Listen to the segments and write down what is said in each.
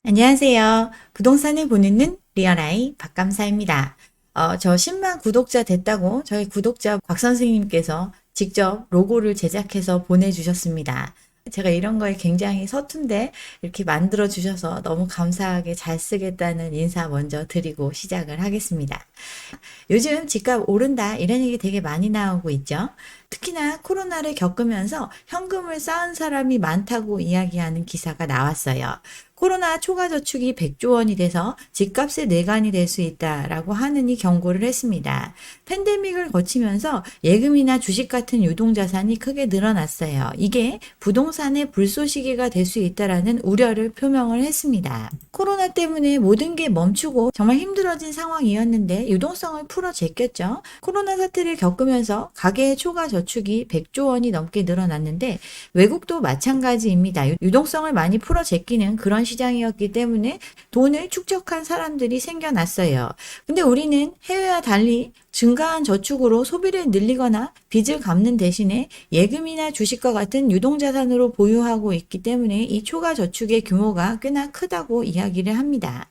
안녕하세요. 부동산을 보는 리얼아이 박감사입니다. 저 10만 구독자 됐다고 저희 구독자 곽 선생님께서 직접 로고를 제작해서 보내주셨습니다. 제가 이런 거에 굉장히 서툰데 이렇게 만들어 주셔서 너무 감사하게 잘 쓰겠다는 인사 먼저 드리고 시작을 하겠습니다. 요즘 집값 오른다 이런 얘기 되게 많이 나오고 있죠. 특히나 코로나를 겪으면서 현금을 쌓은 사람이 많다고 이야기하는 기사가 나왔어요. 코로나 초과 저축이 100조 원이 돼서 집값의 뇌관이 될 수 있다라고 하느니 경고를 했습니다. 팬데믹을 거치면서 예금이나 주식 같은 유동자산이 크게 늘어났어요. 이게 부동산의 불쏘시개가 될 수 있다라는 우려를 표명을 했습니다. 코로나 때문에 모든 게 멈추고 정말 힘들어진 상황이었는데 유동성을 풀어 제꼈죠. 코로나 사태를 겪으면서 가계의 초과 저축이 100조 원이 넘게 늘어났는데 외국도 마찬가지입니다. 유동성을 많이 풀어 제끼는 그런 시장이었기 때문에 돈을 축적한 사람들이 생겨났어요. 근데 우리는 해외와 달리 증가한 저축으로 소비를 늘리거나 빚을 갚는 대신에 예금이나 주식과 같은 유동자산으로 보유하고 있기 때문에 이 초과 저축의 규모가 꽤나 크다고 이야기를 합니다.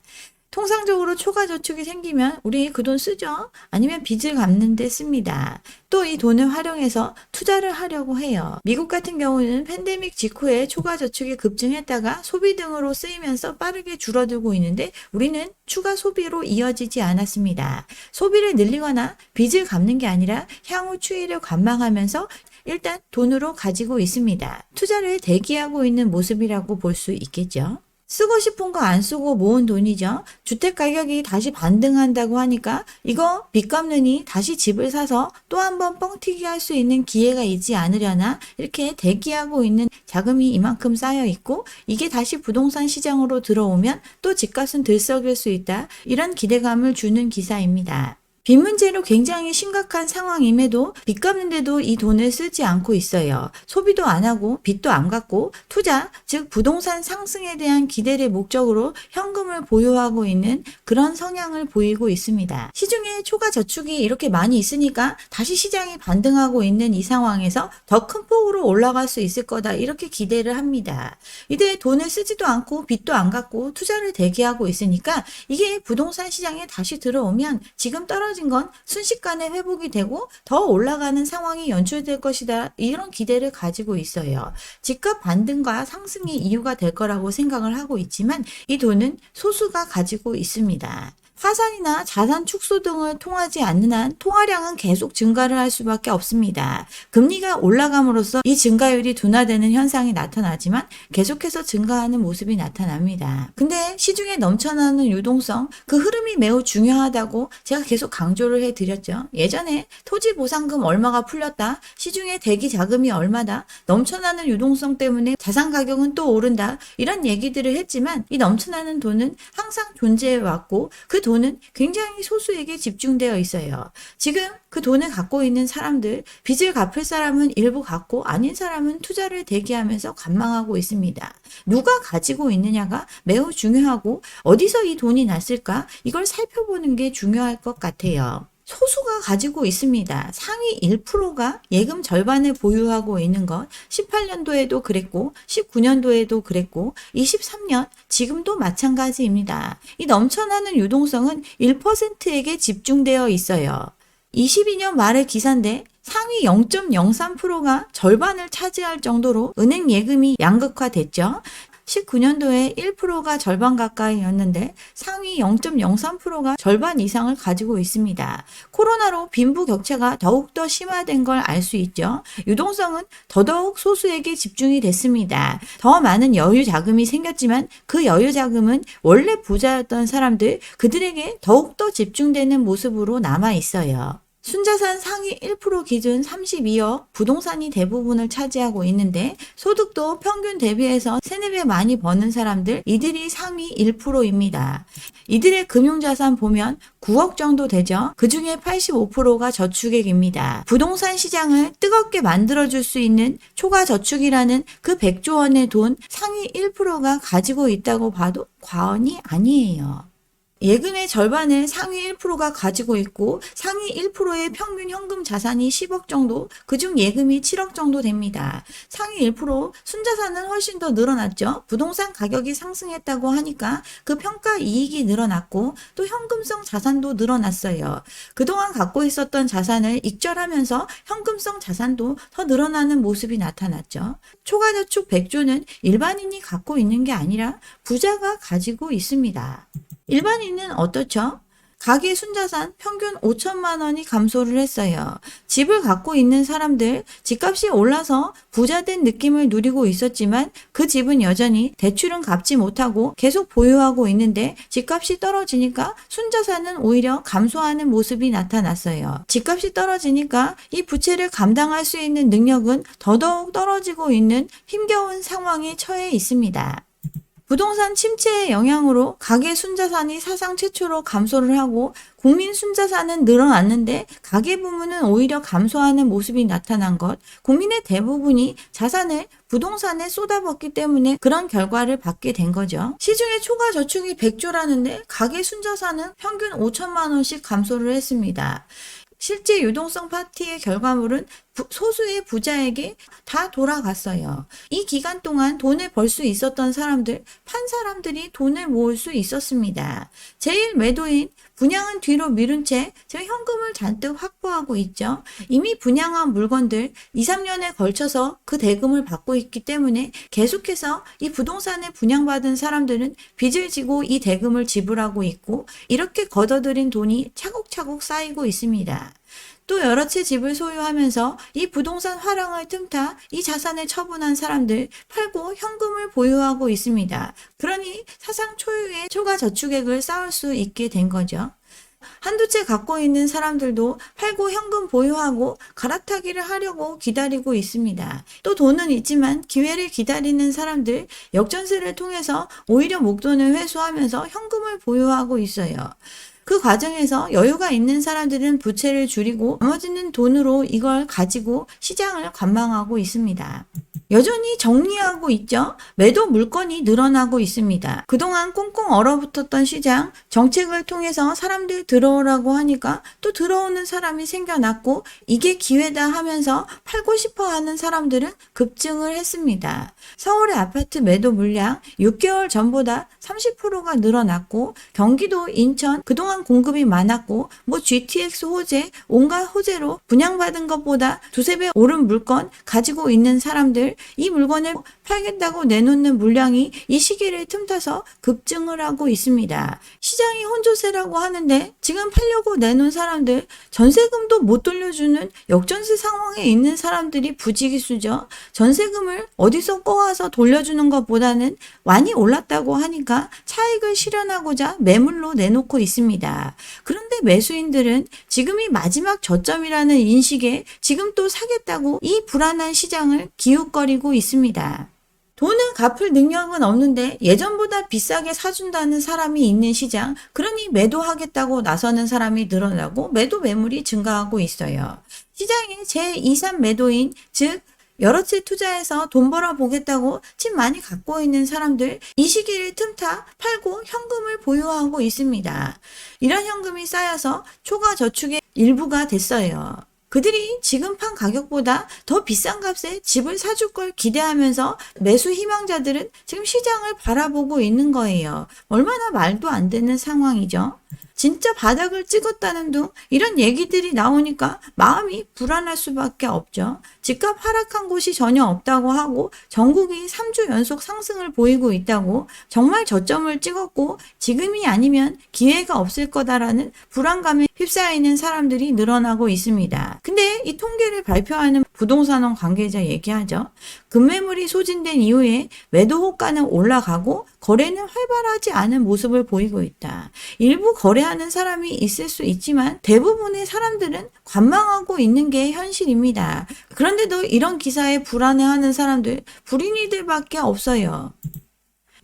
통상적으로 초과 저축이 생기면 우리 그 돈 쓰죠. 아니면 빚을 갚는 데 씁니다. 또 이 돈을 활용해서 투자를 하려고 해요. 미국 같은 경우는 팬데믹 직후에 초과 저축이 급증했다가 소비 등으로 쓰이면서 빠르게 줄어들고 있는데 우리는 추가 소비로 이어지지 않았습니다. 소비를 늘리거나 빚을 갚는 게 아니라 향후 추이를 관망하면서 일단 돈으로 가지고 있습니다. 투자를 대기하고 있는 모습이라고 볼 수 있겠죠. 쓰고 싶은 거 안 쓰고 모은 돈이죠. 주택 가격이 다시 반등한다고 하니까 이거 빚 갚느니 다시 집을 사서 또 한번 뻥튀기 할 수 있는 기회가 있지 않으려나 이렇게 대기하고 있는 자금이 이만큼 쌓여 있고 이게 다시 부동산 시장으로 들어오면 또 집값은 들썩일 수 있다. 이런 기대감을 주는 기사입니다. 빚 문제로 굉장히 심각한 상황임에도 빚 갚는데도 이 돈을 쓰지 않고 있어요. 소비도 안 하고 빚도 안 갚고 투자, 즉 부동산 상승에 대한 기대를 목적으로 현금을 보유하고 있는 그런 성향을 보이고 있습니다. 시중에 초과 저축이 이렇게 많이 있으니까 다시 시장이 반등하고 있는 이 상황에서 더 큰 폭으로 올라갈 수 있을 거다 이렇게 기대를 합니다. 이때 돈을 쓰지도 않고 빚도 안 갚고 투자를 대기하고 있으니까 이게 부동산 시장에 다시 들어오면 지금 떨어진 건 순식간에 회복이 되고 더 올라가는 상황이 연출될 것이다. 이런 기대를 가지고 있어요. 집값 반등과 상승이 이유가 될 거라고 생각을 하고 있지만 이 돈은 소수가 가지고 있습니다. 화산이나 자산 축소 등을 통하지 않는 한 통화량은 계속 증가를 할 수밖에 없습니다. 금리가 올라감으로써 이 증가율이 둔화되는 현상이 나타나지만 계속해서 증가하는 모습이 나타납니다. 근데 시중에 넘쳐나는 유동성, 그 흐름이 매우 중요하다고 제가 계속 강조를 해드렸죠. 예전에 토지 보상금 얼마가 풀렸다, 시중에 대기 자금이 얼마다, 넘쳐나는 유동성 때문에 자산 가격은 또 오른다 이런 얘기들을 했지만 이 넘쳐나는 돈은 항상 존재해 왔고 그 돈은 굉장히 소수에게 집중되어 있어요. 지금 그 돈을 갖고 있는 사람들, 빚을 갚을 사람은 일부 갖고 아닌 사람은 투자를 대기하면서 관망하고 있습니다. 누가 가지고 있느냐가 매우 중요하고 어디서 이 돈이 났을까? 이걸 살펴보는 게 중요할 것 같아요. 소수가 가지고 있습니다. 상위 1%가 예금 절반을 보유하고 있는 것 18년도에도 그랬고 19년도에도 그랬고 23년 지금도 마찬가지입니다. 이 넘쳐나는 유동성은 1%에게 집중되어 있어요. 22년 말의 기사인데 상위 0.03%가 절반을 차지할 정도로 은행 예금이 양극화됐죠. 19년도에 1%가 절반 가까이였는데 상위 0.03%가 절반 이상을 가지고 있습니다. 코로나로 빈부격차가 더욱더 심화된 걸 알 수 있죠. 유동성은 더더욱 소수에게 집중이 됐습니다. 더 많은 여유 자금이 생겼지만 그 여유 자금은 원래 부자였던 사람들, 그들에게 더욱더 집중되는 모습으로 남아 있어요. 순자산 상위 1% 기준 32억, 부동산이 대부분을 차지하고 있는데 소득도 평균 대비해서 3, 4배 많이 버는 사람들, 이들이 상위 1%입니다. 이들의 금융자산 보면 9억 정도 되죠. 그 중에 85%가 저축액입니다. 부동산 시장을 뜨겁게 만들어줄 수 있는 초과 저축이라는 그 100조 원의 돈 상위 1%가 가지고 있다고 봐도 과언이 아니에요. 예금의 절반을 상위 1%가 가지고 있고 상위 1%의 평균 현금 자산이 10억 정도, 그중 예금이 7억 정도 됩니다. 상위 1% 순자산은 훨씬 더 늘어났죠. 부동산 가격이 상승했다고 하니까 그 평가 이익이 늘어났고 또 현금성 자산도 늘어났어요. 그동안 갖고 있었던 자산을 익절하면서 현금성 자산도 더 늘어나는 모습이 나타났죠. 초과저축 100조는 일반인이 갖고 있는 게 아니라 부자가 가지고 있습니다. 일반인은 어떻죠? 가계 순자산 평균 5천만 원이 감소를 했어요. 집을 갖고 있는 사람들, 집값이 올라서 부자된 느낌을 누리고 있었지만 그 집은 여전히 대출은 갚지 못하고 계속 보유하고 있는데 집값이 떨어지니까 순자산은 오히려 감소하는 모습이 나타났어요. 집값이 떨어지니까 이 부채를 감당할 수 있는 능력은 더더욱 떨어지고 있는 힘겨운 상황에 처해 있습니다. 부동산 침체의 영향으로 가계 순자산이 사상 최초로 감소를 하고 국민 순자산은 늘어났는데 가계 부문은 오히려 감소하는 모습이 나타난 것, 국민의 대부분이 자산을 부동산에 쏟아붓기 때문에 그런 결과를 받게 된 거죠. 시중에 초과 저축이 100조라는데 가계 순자산은 평균 5천만 원씩 감소를 했습니다. 실제 유동성 파티의 결과물은 소수의 부자에게 다 돌아갔어요. 이 기간 동안 돈을 벌 수 있었던 사람들, 판 사람들이 돈을 모을 수 있었습니다. 제일 매도인 분양은 뒤로 미룬 채 지금 현금을 잔뜩 확보하고 있죠. 이미 분양한 물건들 2, 3년에 걸쳐서 그 대금을 받고 있기 때문에 계속해서 이 부동산을 분양받은 사람들은 빚을 지고 이 대금을 지불하고 있고 이렇게 걷어들인 돈이 차곡차곡 쌓이고 있습니다. 또 여러 채 집을 소유하면서 이 부동산 화랑을 틈타 이 자산을 처분한 사람들 팔고 현금을 보유하고 있습니다. 그러니 사상 초유의 초과 저축액을 쌓을 수 있게 된 거죠. 한두 채 갖고 있는 사람들도 팔고 현금 보유하고 갈아타기를 하려고 기다리고 있습니다. 또 돈은 있지만 기회를 기다리는 사람들, 역전세를 통해서 오히려 목돈을 회수하면서 현금을 보유하고 있어요. 그 과정에서 여유가 있는 사람들은 부채를 줄이고 나머지는 돈으로 이걸 가지고 시장을 관망하고 있습니다. 여전히 정리하고 있죠. 매도 물건이 늘어나고 있습니다. 그동안 꽁꽁 얼어붙었던 시장, 정책을 통해서 사람들 들어오라고 하니까 또 들어오는 사람이 생겨났고 이게 기회다 하면서 팔고 싶어 하는 사람들은 급증을 했습니다. 서울의 아파트 매도 물량 6개월 전보다 30%가 늘어났고 경기도, 인천 그동안 공급이 많았고 GTX 호재, 온갖 호재로 분양받은 것보다 두세 배 오른 물건 가지고 있는 사람들 이 물건을 팔겠다고 내놓는 물량이 이 시기를 틈타서 급증을 하고 있습니다. 시장이 혼조세라고 하는데 지금 팔려고 내놓은 사람들 전세금도 못 돌려주는 역전세 상황에 있는 사람들이 부지기수죠. 전세금을 어디서 꼬아서 돌려주는 것보다는 많이 올랐다고 하니까 차익을 실현하고자 매물로 내놓고 있습니다. 그런데 매수인들은 지금이 마지막 저점이라는 인식에 지금 또 사겠다고 이 불안한 시장을 기웃거리고 있습니다. 돈은 갚을 능력은 없는데 예전보다 비싸게 사준다는 사람이 있는 시장, 그러니 매도하겠다고 나서는 사람이 늘어나고 매도 매물이 증가하고 있어요. 시장의 제2, 3 매도인, 즉 여러 채 투자해서 돈 벌어 보겠다고 집 많이 갖고 있는 사람들 이 시기를 틈타 팔고 현금을 보유하고 있습니다. 이런 현금이 쌓여서 초과 저축의 일부가 됐어요. 그들이 지금 판 가격보다 더 비싼 값에 집을 사줄 걸 기대하면서 매수 희망자들은 지금 시장을 바라보고 있는 거예요. 얼마나 말도 안 되는 상황이죠. 진짜 바닥을 찍었다는 둥 이런 얘기들이 나오니까 마음이 불안할 수밖에 없죠. 집값 하락한 곳이 전혀 없다고 하고 전국이 3주 연속 상승을 보이고 있다고 정말 저점을 찍었고 지금이 아니면 기회가 없을 거다라는 불안감에 휩싸이는 사람들이 늘어나고 있습니다. 근데 이 통계를 발표하는 부동산원 관계자 얘기하죠. 급매물이 소진된 이후에 매도 호가는 올라가고 거래는 활발하지 않은 모습을 보이고 있다. 일부 거래하는 사람이 있을 수 있지만 대부분의 사람들은 관망하고 있는 게 현실입니다. 그런데도 이런 기사에 불안해하는 사람들, 불인이들밖에 없어요.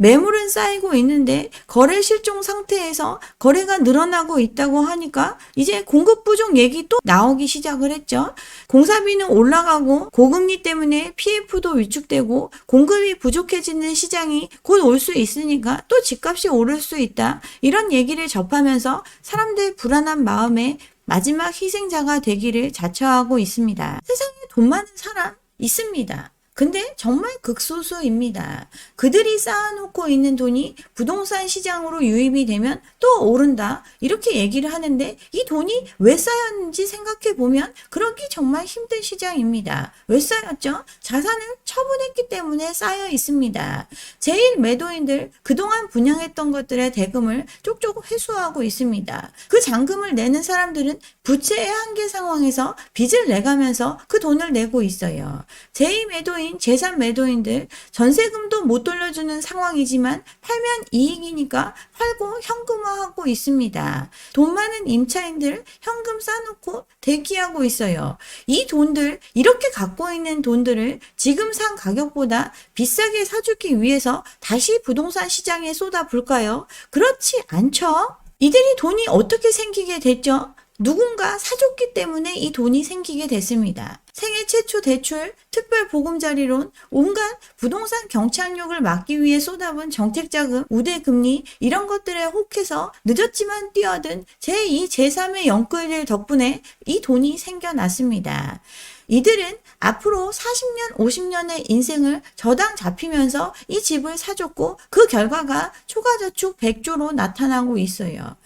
매물은 쌓이고 있는데 거래 실종 상태에서 거래가 늘어나고 있다고 하니까 이제 공급 부족 얘기 또 나오기 시작을 했죠. 공사비는 올라가고 고금리 때문에 PF도 위축되고 공급이 부족해지는 시장이 곧 올 수 있으니까 또 집값이 오를 수 있다. 이런 얘기를 접하면서 사람들의 불안한 마음에 마지막 희생자가 되기를 자처하고 있습니다. 세상에 돈 많은 사람 있습니다. 근데 정말 극소수입니다. 그들이 쌓아놓고 있는 돈이 부동산 시장으로 유입이 되면 또 오른다. 이렇게 얘기를 하는데 이 돈이 왜 쌓였는지 생각해 보면 그러기 정말 힘든 시장입니다. 왜 쌓였죠? 자산을 처분했기 때문에 쌓여 있습니다. 제1 매도인들 그동안 분양했던 것들의 대금을 쪽쪽 회수하고 있습니다. 그 잔금을 내는 사람들은 부채의 한계 상황에서 빚을 내가면서 그 돈을 내고 있어요. 제2 매도인 재산 매도인들 전세금도 못 돌려주는 상황이지만 팔면 이익이니까 팔고 현금화하고 있습니다. 돈 많은 임차인들 현금 싸놓고 대기하고 있어요. 이 돈들 이렇게 갖고 있는 돈들을 지금 산 가격보다 비싸게 사주기 위해서 다시 부동산 시장에 쏟아볼까요? 그렇지 않죠? 이들이 돈이 어떻게 생기게 됐죠? 누군가 사줬기 때문에 이 돈이 생기게 됐습니다. 생애 최초 대출, 특별보금자리론, 온갖 부동산 경착륙을 막기 위해 쏟아본 정책자금, 우대금리 이런 것들에 혹해서 늦었지만 뛰어든 제2, 제3의 영끌들 덕분에 이 돈이 생겨났습니다. 이들은 앞으로 40년, 50년의 인생을 저당 잡히면서 이 집을 사줬고 그 결과가 초과저축 100조로 나타나고 있어요.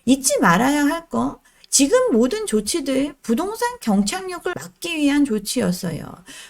잊지 말아야 할 거, 지금 모든 조치들 부동산 경착륙을 막기 위한 조치였어요.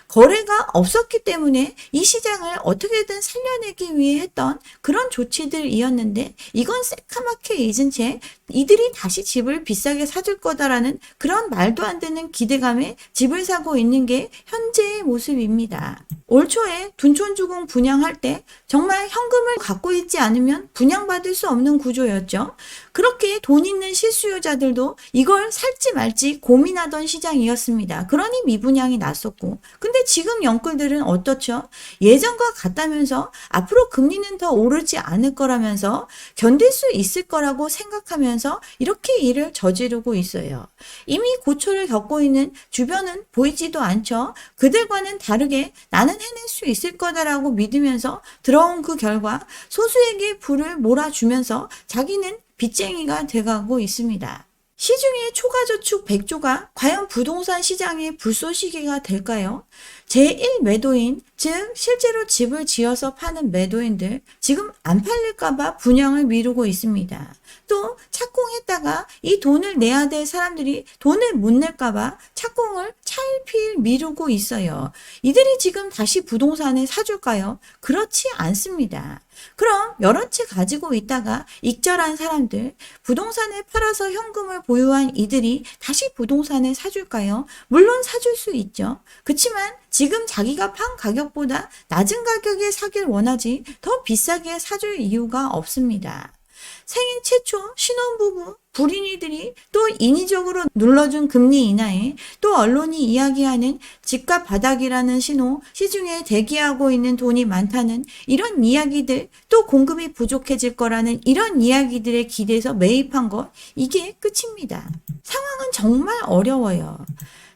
거래가 없었기 때문에 이 시장을 어떻게든 살려내기 위해 했던 그런 조치들이었는데 이건 새카맣게 잊은 채 이들이 다시 집을 비싸게 사줄 거다라는 그런 말도 안 되는 기대감에 집을 사고 있는 게 현재의 모습입니다. 올 초에 둔촌주공 분양할 때 정말 현금을 갖고 있지 않으면 분양받을 수 없는 구조였죠. 그렇게 돈 있는 실수요자들도 이걸 살지 말지 고민하던 시장이었습니다. 그러니 미분양이 났었고. 근데 지금 영끌들은 어떻죠? 예전과 같다면서 앞으로 금리는 더 오르지 않을 거라면서 견딜 수 있을 거라고 생각하면서 이렇게 일을 저지르고 있어요. 이미 고초를 겪고 있는 주변은 보이지도 않죠. 그들과는 다르게 나는 해낼 수 있을 거다라고 믿으면서 들어온 그 결과 소수에게 불을 몰아주면서 자기는 빚쟁이가 돼가고 있습니다. 시중의 초과저축 100조가 과연 부동산 시장의 불쏘시개가 될까요? 제1 매도인, 즉 실제로 집을 지어서 파는 매도인들 지금 안 팔릴까봐 분양을 미루고 있습니다. 또 착공했다가 이 돈을 내야 될 사람들이 돈을 못 낼까봐 착공을 차일피일 미루고 있어요. 이들이 지금 다시 부동산을 사줄까요? 그렇지 않습니다. 그럼 여러 채 가지고 있다가 익절한 사람들, 부동산을 팔아서 현금을 보유한 이들이 다시 부동산을 사줄까요? 물론 사줄 수 있죠. 그렇지만 지금 자기가 판 가격보다 낮은 가격에 사길 원하지 더 비싸게 사줄 이유가 없습니다. 생애 최초 신혼부부, 불인이들이 또 인위적으로 눌러준 금리 인하에 또 언론이 이야기하는 집값 바닥이라는 신호, 시중에 대기하고 있는 돈이 많다는 이런 이야기들, 또 공급이 부족해질 거라는 이런 이야기들에 기대서 매입한 것, 이게 끝입니다. 상황은 정말 어려워요.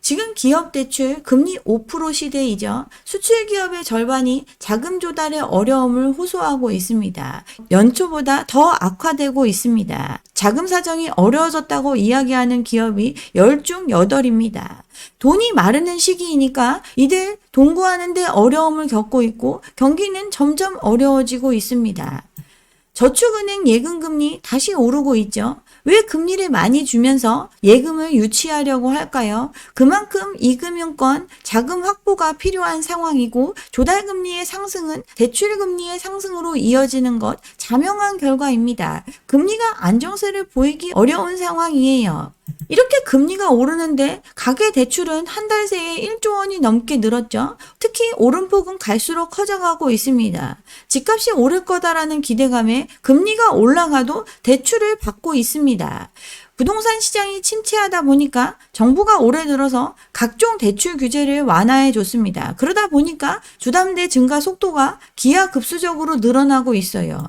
지금 기업 대출 금리 5% 시대이죠. 수출 기업의 절반이 자금 조달의 어려움을 호소하고 있습니다. 연초보다 더 악화되고 있습니다. 자금 사정이 어려워졌다고 이야기하는 기업이 10중 8입니다. 돈이 마르는 시기이니까 이들 돈 구하는데 어려움을 겪고 있고 경기는 점점 어려워지고 있습니다. 저축은행 예금금리 다시 오르고 있죠. 왜 금리를 많이 주면서 예금을 유치하려고 할까요? 그만큼 이금융권 자금 확보가 필요한 상황이고 조달금리의 상승은 대출금리의 상승으로 이어지는 것 자명한 결과입니다. 금리가 안정세를 보이기 어려운 상황이에요. 이렇게 금리가 오르는데 가계 대출은 한 달 새에 1조 원이 넘게 늘었죠. 특히 오름폭은 갈수록 커져가고 있습니다. 집값이 오를 거다라는 기대감에 금리가 올라가도 대출을 받고 있습니다. 부동산 시장이 침체하다 보니까 정부가 올해 들어서 각종 대출 규제를 완화해 줬습니다. 그러다 보니까 주담대 증가 속도가 기하급수적으로 늘어나고 있어요.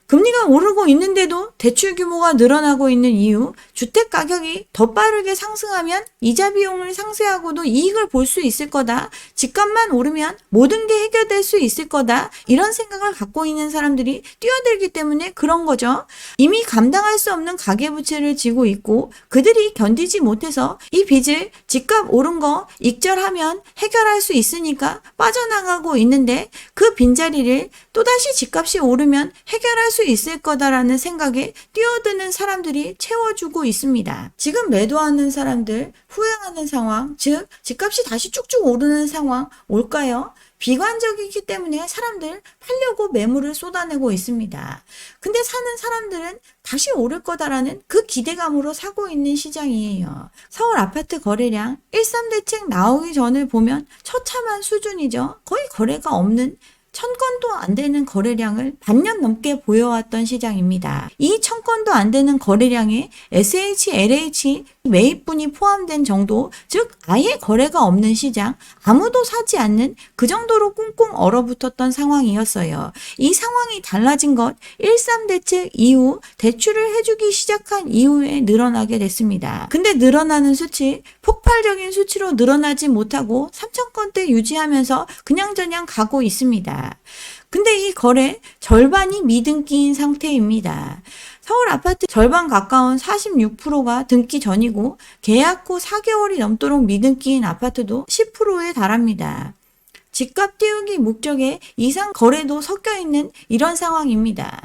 금리가 오르고 있는데도 대출 규모가 늘어나고 있는 이유, 주택 가격이 더 빠르게 상승하면 이자 비용을 상쇄하고도 이익을 볼 수 있을 거다. 집값만 오르면 모든 게 해결될 수 있을 거다. 이런 생각을 갖고 있는 사람들이 뛰어들기 때문에 그런 거죠. 이미 감당할 수 없는 가계부채를 지고 있고 그들이 견디지 못해서 이 빚을 집값 오른 거 익절하면 해결할 수 있으니까 빠져나가고 있는데 그 빈자리를 또다시 집값이 오르면 해결할 수 있을 거다라는 생각에 뛰어드는 사람들이 채워주고 있습니다. 지금 매도하는 사람들 후회하는 상황, 즉 집값이 다시 쭉쭉 오르는 상황 올까요? 비관적이기 때문에 사람들 팔려고 매물을 쏟아내고 있습니다. 근데 사는 사람들은 다시 오를 거다라는 그 기대감으로 사고 있는 시장이에요. 서울 아파트 거래량 13대책 나오기 전을 보면 처참한 수준이죠. 거의 거래가 없는 1000건도 안 되는 거래량을 반년 넘게 보여왔던 시장입니다. 이 1000건도 안 되는 거래량에 SH, LH 매입분이 포함된 정도, 즉 아예 거래가 없는 시장, 아무도 사지 않는 그 정도로 꽁꽁 얼어붙었던 상황이었어요. 이 상황이 달라진 것 13대책 이후 대출을 해주기 시작한 이후에 늘어나게 됐습니다. 근데 늘어나는 수치, 폭발적인 수치로 늘어나지 못하고 3000건대 유지하면서 그냥저냥 가고 있습니다. 근데 이 거래 절반이 미등기인 상태입니다. 서울 아파트 절반 가까운 46%가 등기 전이고 계약 후 4개월이 넘도록 미등기인 아파트도 10%에 달합니다. 집값 띄우기 목적에 이상 거래도 섞여 있는 이런 상황입니다.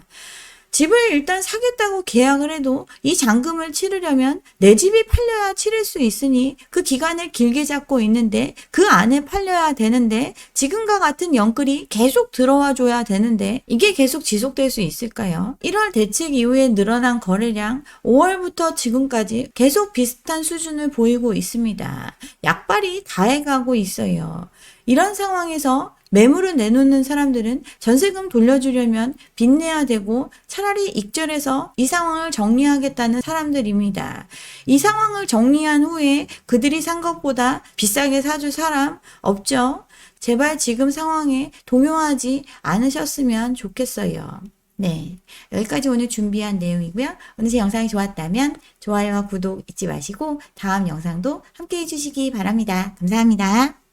집을 일단 사겠다고 계약을 해도 이 잔금을 치르려면 내 집이 팔려야 치를 수 있으니 그 기간을 길게 잡고 있는데 그 안에 팔려야 되는데 지금과 같은 연끌이 계속 들어와 줘야 되는데 이게 계속 지속될 수 있을까요? 1월 대책 이후에 늘어난 거래량 5월부터 지금까지 계속 비슷한 수준을 보이고 있습니다. 약발이 다해가고 있어요. 이런 상황에서 매물을 내놓는 사람들은 전세금 돌려주려면 빚내야 되고 차라리 익절해서 이 상황을 정리하겠다는 사람들입니다. 이 상황을 정리한 후에 그들이 산 것보다 비싸게 사줄 사람 없죠? 제발 지금 상황에 동요하지 않으셨으면 좋겠어요. 네, 여기까지 오늘 준비한 내용이고요. 오늘 제 영상이 좋았다면 좋아요와 구독 잊지 마시고 다음 영상도 함께 해주시기 바랍니다. 감사합니다.